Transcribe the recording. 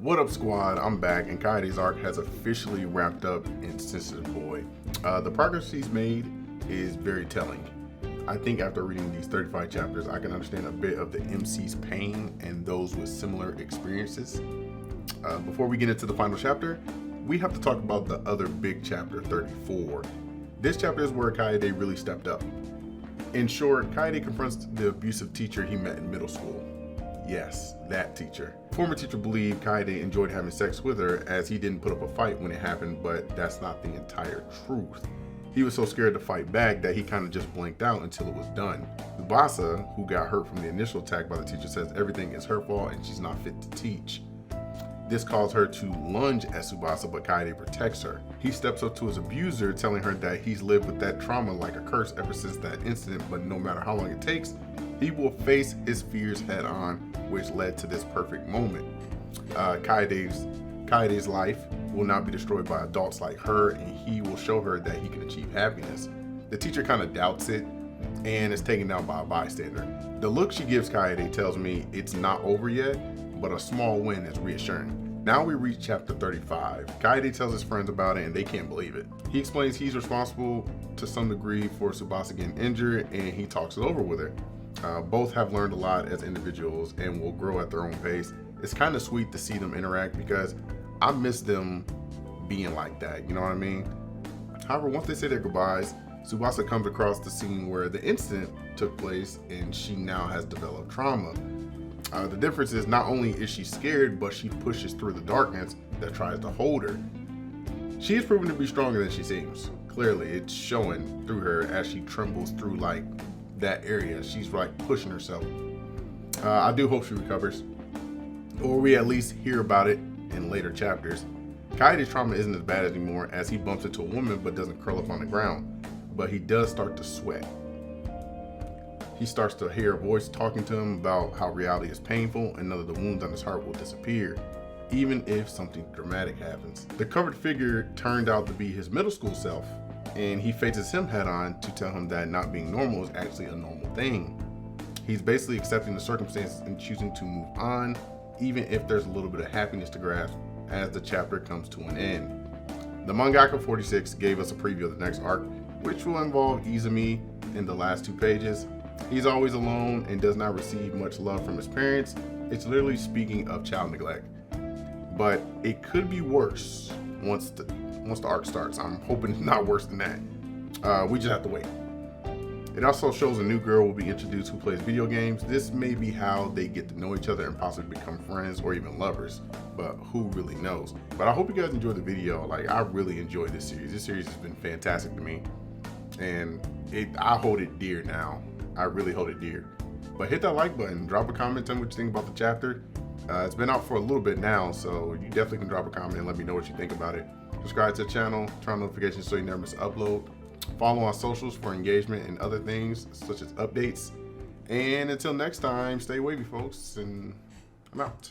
What up, squad? I'm back, and Kaede's arc has officially wrapped up in Sensitive Boy. The progress he's made is very telling. I think after reading these 35 chapters, I can understand a bit of the MC's pain and those with similar experiences. Before we get into the final chapter, we have to talk about the other big chapter, 34. This chapter is where Kaede really stepped up. In short, Kaede confronts the abusive teacher he met in middle school. Yes, that teacher. Former teacher believed Kaede enjoyed having sex with her as he didn't put up a fight when it happened, but that's not the entire truth. He was so scared to fight back that he kind of just blinked out until it was done. Tsubasa, who got hurt from the initial attack by the teacher, says everything is her fault and she's not fit to teach. This caused her to lunge at Tsubasa, but Kaede protects her. He steps up to his abuser, telling her that he's lived with that trauma like a curse ever since that incident, but no matter how long it takes, he will face his fears head on, which led to this perfect moment. Kaede's life will not be destroyed by adults like her, and he will show her that he can achieve happiness. The teacher kind of doubts it and is taken down by a bystander. The look she gives Kaede tells me it's not over yet, but a small win is reassuring. Now we reach chapter 35. Kaede tells his friends about it and they can't believe it. He explains he's responsible to some degree for Tsubasa getting injured, and he talks it over with her. Both have learned a lot as individuals and will grow at their own pace. It's kind of sweet to see them interact because I miss them being like that, you know what I mean? However, once they say their goodbyes, Tsubasa comes across the scene where the incident took place and she now has developed trauma. The difference is not only is she scared, but she pushes through the darkness that tries to hold her. She is proven to be stronger than she seems. Clearly, it's showing through her as she trembles through like that area. She's like pushing herself. I do hope she recovers, or we at least hear about it in later chapters. Kaede's trauma isn't as bad anymore as he bumps into a woman but doesn't curl up on the ground, but he does start to sweat. He starts to hear a voice talking to him about how reality is painful and none of the wounds on his heart will disappear, even if something dramatic happens. The covered figure turned out to be his middle school self, and he faces him head on to tell him that not being normal is actually a normal thing. He's basically accepting the circumstances and choosing to move on, even if there's a little bit of happiness to grasp as the chapter comes to an end. The mangaka 46 gave us a preview of the next arc, which will involve Izumi in the last 2 pages. He's always alone and does not receive much love from his parents. It's literally speaking of child neglect. But it could be worse once the arc starts. I'm hoping it's not worse than that. We just have to wait. It also shows a new girl will be introduced who plays video games. This may be how they get to know each other and possibly become friends or even lovers, but who really knows? But I hope you guys enjoyed the video. Like, I really enjoyed this series. This series has been fantastic to me, and I hold it dear now. I really hold it dear. But hit that like button, drop a comment, tell me what you think about the chapter. It's been out for a little bit now, so you definitely can drop a comment and let me know what you think about it. Subscribe to the channel, turn on notifications so you never miss an upload. Follow on socials for engagement and other things such as updates. And until next time, stay wavy, folks, and I'm out.